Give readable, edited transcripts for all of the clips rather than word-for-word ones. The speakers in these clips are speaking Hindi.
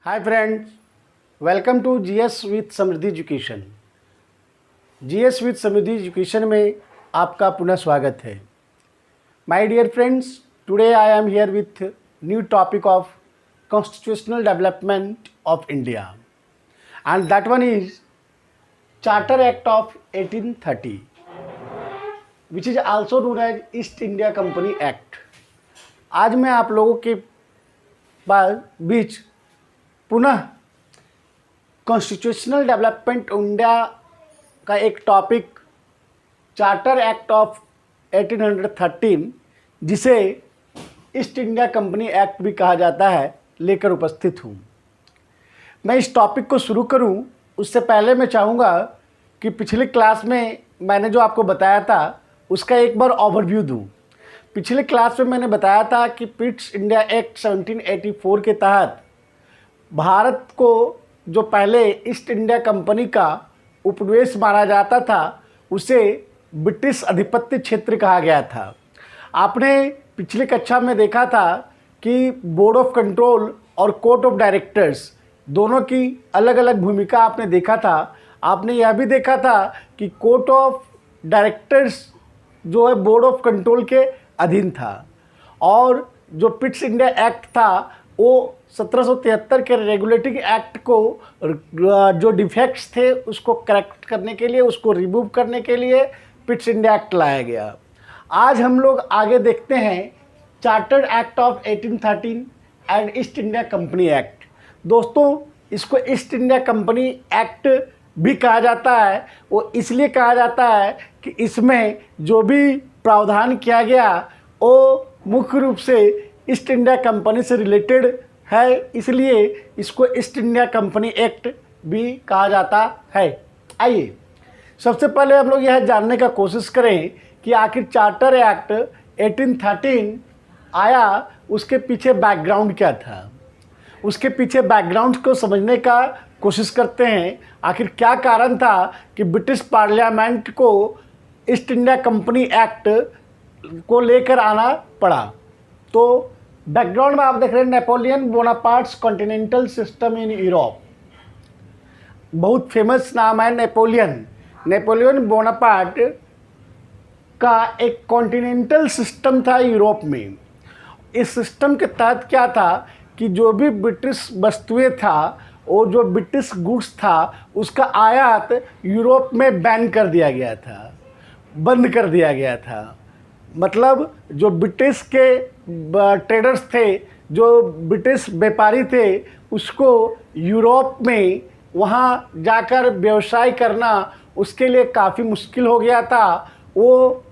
Hi friends, welcome to GS with Samriddhi education. GS with Samriddhi education में आपका पुनः स्वागत है। My dear friends, today I am here with new topic of constitutional development of India and that one is charter act of 1830 which is also known as East India company act. आज मैं आप लोगों के बीच पुनः कॉन्स्टिट्यूशनल डेवलपमेंट इंडिया का एक टॉपिक चार्टर एक्ट ऑफ 1813 जिसे ईस्ट इंडिया कंपनी एक्ट भी कहा जाता है लेकर उपस्थित हूँ। मैं इस टॉपिक को शुरू करूँ उससे पहले मैं चाहूँगा कि पिछले क्लास में मैंने जो आपको बताया था उसका एक बार ओवरव्यू दूँ। पिछले क्लास में मैंने बताया था कि पिट्स इंडिया एक्ट 1784 के तहत भारत को जो पहले ईस्ट इंडिया कंपनी का उपनिवेश माना जाता था उसे ब्रिटिश आधिपत्य क्षेत्र कहा गया था। आपने पिछली कक्षा में देखा था कि बोर्ड ऑफ कंट्रोल और कोर्ट ऑफ डायरेक्टर्स दोनों की अलग अलग भूमिका आपने देखा था। आपने यह भी देखा था कि कोर्ट ऑफ डायरेक्टर्स जो है बोर्ड ऑफ कंट्रोल के अधीन था और जो पिट्स इंडिया एक्ट था वो 1773 के रेगुलेटिंग एक्ट को जो डिफेक्ट्स थे उसको करेक्ट करने के लिए, उसको रिमूव करने के लिए पिट्स इंडिया एक्ट लाया गया। आज हम लोग आगे देखते हैं chartered act of 1813 and east India company act. दोस्तों, इसको ईस्ट इंडिया कंपनी एक्ट भी कहा जाता है। वो इसलिए कहा जाता है कि इसमें जो भी प्रावधान किया गया वो मुख्य रूप से ईस्ट इंडिया कंपनी से रिलेटेड है, इसलिए इसको ईस्ट इंडिया कंपनी एक्ट भी कहा जाता है। आइए सबसे पहले हम लोग यह जानने का कोशिश करें कि आखिर चार्टर एक्ट 1813 आया, उसके पीछे बैकग्राउंड क्या था। उसके पीछे बैकग्राउंड को समझने का कोशिश करते हैं। आखिर क्या कारण था कि ब्रिटिश पार्लियामेंट को ईस्ट इंडिया कंपनी एक्ट को लेकर आना पड़ा। तो बैकग्राउंड में आप देख रहे हैं Napoleon Bonaparte's continental system in Europe. बहुत फेमस नाम है नेपोलियन बोनापार्ट का एक कॉन्टिनेंटल सिस्टम था यूरोप में। इस सिस्टम के तहत क्या था कि जो भी ब्रिटिश वस्तुएं था और जो ब्रिटिश गुड्स था उसका आयात यूरोप में बैन कर दिया गया था, बंद कर दिया गया था। मतलब जो ब्रिटिश के ट्रेडर्स थे, जो ब्रिटिश व्यापारी थे, उसको यूरोप में वहाँ जाकर व्यवसाय करना उसके लिए काफ़ी मुश्किल हो गया था वो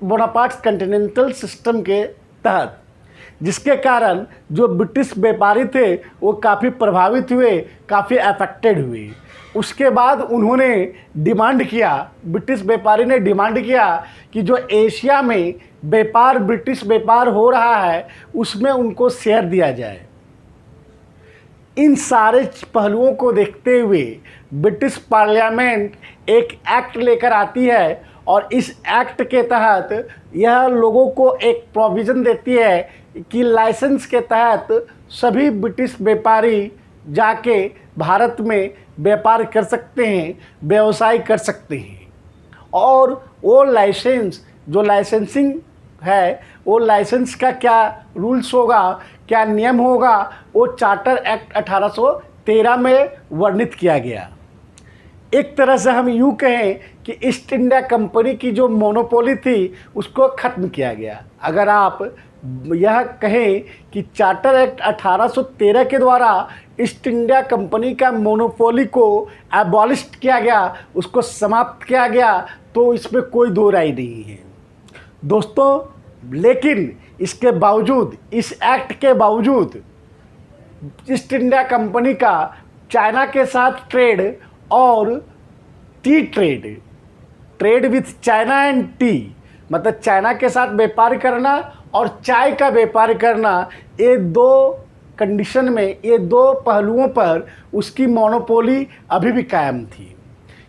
बोनापार्ट्स कॉन्टिनेंटल सिस्टम के तहत, जिसके कारण जो ब्रिटिश व्यापारी थे वो काफ़ी प्रभावित हुए, काफ़ी अफेक्टेड हुए। उसके बाद उन्होंने डिमांड किया, ब्रिटिश व्यापारी ने डिमांड किया कि जो एशिया में व्यापार ब्रिटिश व्यापार हो रहा है उसमें उनको शेयर दिया जाए। इन सारे पहलुओं को देखते हुए ब्रिटिश पार्लियामेंट एक एक्ट लेकर आती है और इस एक्ट के तहत यह लोगों को एक प्रोविज़न देती है कि लाइसेंस के तहत सभी ब्रिटिश व्यापारी जाके भारत में व्यापार कर सकते हैं, व्यवसाय कर सकते हैं। और वो लाइसेंस जो लाइसेंसिंग है वो लाइसेंस का क्या रूल्स होगा, क्या नियम होगा, वो चार्टर एक्ट 1813 में वर्णित किया गया। एक तरह से हम यूँ कहें कि ईस्ट इंडिया कंपनी की जो मोनोपोली थी उसको ख़त्म किया गया। अगर आप यह कहें कि चार्टर एक्ट 1813 के द्वारा ईस्ट इंडिया कंपनी का मोनोपोली को एबॉलिश किया गया, उसको समाप्त किया गया, तो इसमें कोई दो राय नहीं है दोस्तों। लेकिन इसके बावजूद, इस एक्ट के बावजूद ईस्ट इंडिया कंपनी का चाइना के साथ ट्रेड और T trade with China and T, मतलब चाइना के साथ व्यापार करना और चाय का व्यापार करना, ये दो कंडीशन में, ये दो पहलुओं पर उसकी मोनोपोली अभी भी कायम थी।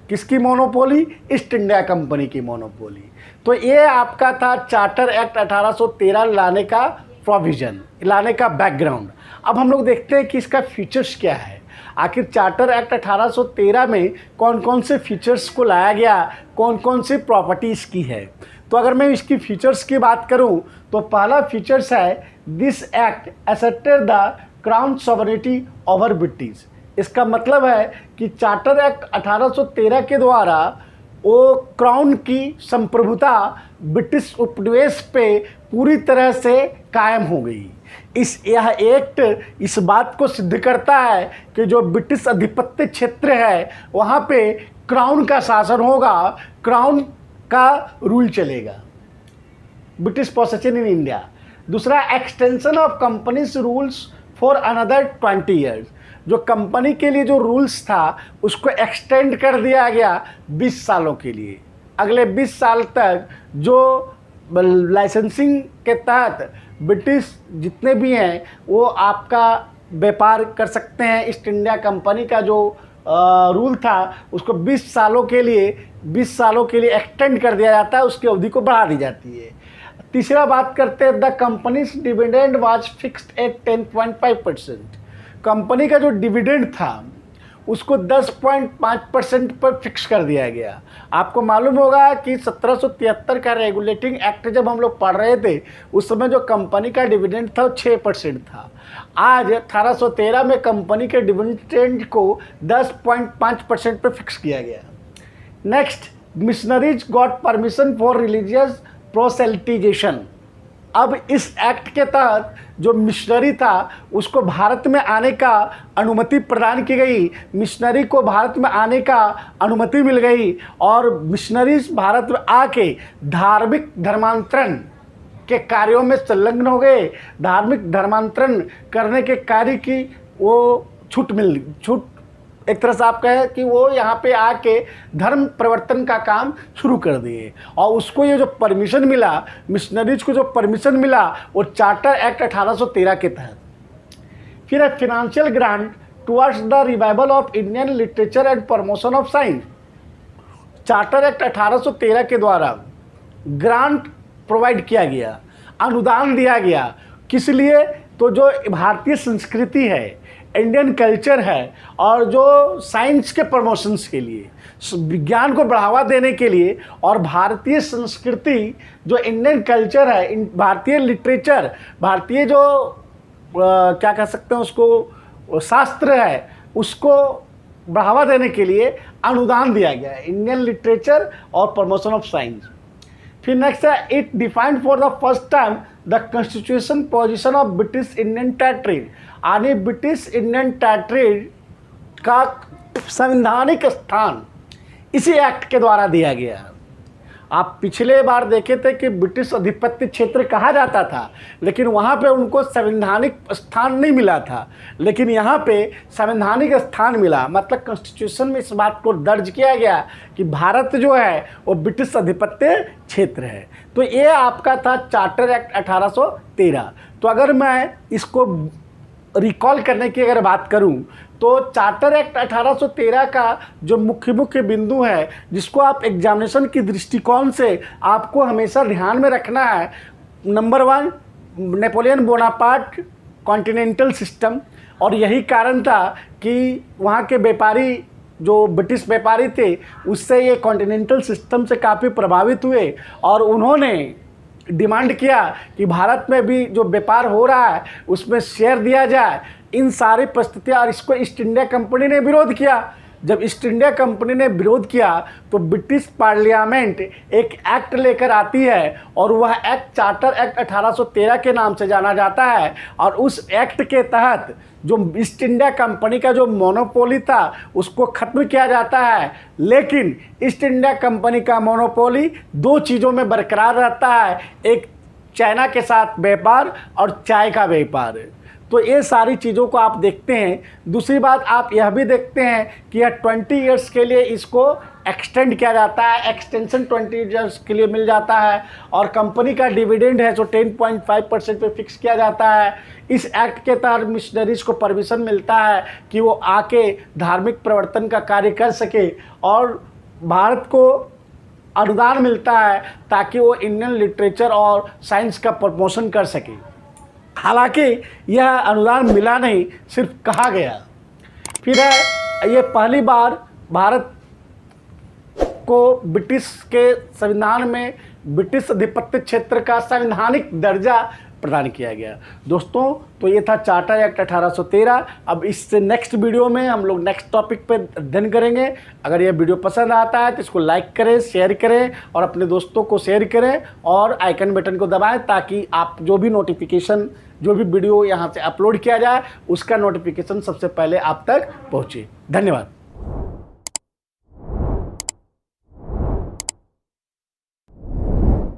किसकी मोनोपोली? ईस्ट इंडिया कंपनी की मोनोपोली। तो ये आपका था चार्टर एक्ट 1813 लाने का प्रोविज़न लाने का बैकग्राउंड। अब हम लोग देखते हैं कि इसका फीचर्स क्या है। आखिर चार्टर एक्ट 1813 में कौन कौन से फीचर्स को लाया गया, कौन कौन सी प्रॉपर्टीज़ की है। तो अगर मैं इसकी फीचर्स की बात करूं तो पहला फीचर्स है this act asserted the crown sovereignty over British. इसका मतलब है कि चार्टर एक्ट 1813 के द्वारा वो क्राउन की संप्रभुता ब्रिटिश उपनिवेश पे पूरी तरह से कायम हो गई। यह एक्ट इस बात को सिद्ध करता है कि जो ब्रिटिश आधिपत्य क्षेत्र है वहाँ पे क्राउन का शासन होगा, क्राउन का रूल चलेगा, ब्रिटिश पोसेशन इन इंडिया। दूसरा, extension of companies rules for another 20 years. जो कंपनी के लिए जो रूल्स था उसको एक्सटेंड कर दिया गया 20 सालों के लिए। अगले 20 साल तक जो लाइसेंसिंग के तहत ब्रिटिश जितने भी हैं वो आपका व्यापार कर सकते हैं। ईस्ट इंडिया कंपनी का जो रूल था उसको 20 सालों के लिए एक्सटेंड कर दिया जाता है, उसकी अवधि को बढ़ा दी जाती है। तीसरा बात करते हैं, the companies dividend was fixed at 10.5%। Company का जो डिविडेंड था उसको 10.5% पर फिक्स कर दिया गया। आपको मालूम होगा कि 1773 का रेगुलेटिंग एक्ट जब हम लोग पढ़ रहे थे उस समय जो कंपनी का डिविडेंड था वो 6% था। आज 1813 में कंपनी के डिविडेंड को 10.5% पर फिक्स किया गया। Next, missionaries got permission for religious proselytisation. अब इस एक्ट के तहत जो मिशनरी था उसको भारत में आने का अनुमति प्रदान की गई, मिशनरी को भारत में आने का अनुमति मिल गई और मिशनरीज भारत में आके धार्मिक धर्मांतरण के कार्यों में संलग्न हो गए। धार्मिक धर्मांतरण करने के कार्य की वो छूट एक तरह से आप कहें कि वो यहाँ पे आके धर्म परिवर्तन का काम शुरू कर दिए। और उसको ये जो परमिशन मिला, मिशनरीज को जो परमिशन मिला वो चार्टर एक्ट 1813 के तहत। फिर है financial grant towards the revival of Indian literature and promotion of science. Charter act 1813 के द्वारा ग्रांट प्रोवाइड किया गया, अनुदान दिया गया। किस लिए? तो जो भारतीय संस्कृति है, इंडियन कल्चर है और जो साइंस के प्रमोशंस के लिए, विज्ञान को बढ़ावा देने के लिए और भारतीय संस्कृति जो इंडियन कल्चर है, भारतीय लिटरेचर, भारतीय जो क्या कह सकते हैं उसको शास्त्र है, उसको बढ़ावा देने के लिए अनुदान दिया गया है, इंडियन लिटरेचर और प्रमोशन ऑफ साइंस। फिर नेक्स्ट है, it defined for the first time the constitution position of British Indian territory. यानी ब्रिटिश इंडियन टेरिटरी का संवैधानिक स्थान इसी एक्ट के द्वारा दिया गया। आप पिछले बार देखे थे कि ब्रिटिश आधिपत्य क्षेत्र कहा जाता था, लेकिन वहाँ पे उनको संवैधानिक स्थान नहीं मिला था, लेकिन यहाँ पे संवैधानिक स्थान मिला। मतलब कॉन्स्टिट्यूशन में इस बात को दर्ज किया गया कि भारत जो है वो ब्रिटिश आधिपत्य क्षेत्र है। तो ये आपका था चार्टर एक्ट 1813। तो अगर मैं इसको रिकॉल करने की अगर बात करूं तो चार्टर एक्ट 1813 का जो मुख्य बिंदु है जिसको आप एग्जामिनेशन की दृष्टिकोण से आपको हमेशा ध्यान में रखना है, number 1 Napoleon Bonaparte continental system. और यही कारण था कि वहाँ के व्यापारी जो ब्रिटिश व्यापारी थे उससे ये कॉन्टिनेंटल सिस्टम से काफ़ी प्रभावित हुए और उन्होंने डिमांड किया कि भारत में भी जो व्यापार हो रहा है उसमें शेयर दिया जाए। इन सारी परिस्थितियाँ और इसको ईस्ट इंडिया कंपनी ने विरोध किया। जब ईस्ट इंडिया कंपनी ने विरोध किया तो ब्रिटिश पार्लियामेंट एक एक्ट लेकर आती है और वह एक्ट चार्टर एक्ट 1813 के नाम से जाना जाता है। और उस एक्ट के तहत जो ईस्ट इंडिया कंपनी का जो मोनोपोली था उसको ख़त्म किया जाता है, लेकिन ईस्ट इंडिया कंपनी का मोनोपोली 2 चीज़ों में बरकरार रहता है, एक चाइना के साथ व्यापार और चाय का व्यापार। तो ये सारी चीज़ों को आप देखते हैं। दूसरी बात आप यह भी देखते हैं कि यह 20 ईयर्स के लिए इसको एक्सटेंड किया जाता है, एक्सटेंशन 20 ईयर्स के लिए मिल जाता है। और कंपनी का डिविडेंड है जो 10.5% पे फिक्स किया जाता है। इस एक्ट के तहत मिशनरीज को परमिशन मिलता है कि वो आके धार्मिक प्रवर्तन का कार्य कर सके और भारत को अनुदान मिलता है ताकि वो इंडियन लिटरेचर और साइंस का प्रमोशन कर सके। हालांकि यह अनुदान मिला नहीं, सिर्फ कहा गया। फिर है, ये पहली बार भारत को ब्रिटिश के संविधान में ब्रिटिश अधिपत्य क्षेत्र का संवैधानिक दर्जा प्रदान किया गया। दोस्तों, तो ये था चार्टर एक्ट 1813। अब इससे नेक्स्ट वीडियो में हम लोग नेक्स्ट टॉपिक पे अध्ययन करेंगे। अगर ये वीडियो पसंद आता है तो इसको लाइक करें, शेयर करें और अपने दोस्तों को शेयर करें और आइकन बटन को दबाएं, ताकि आप जो भी नोटिफिकेशन, जो भी वीडियो यहाँ से अपलोड किया जाए उसका नोटिफिकेशन सबसे पहले आप तक पहुँचे। धन्यवाद।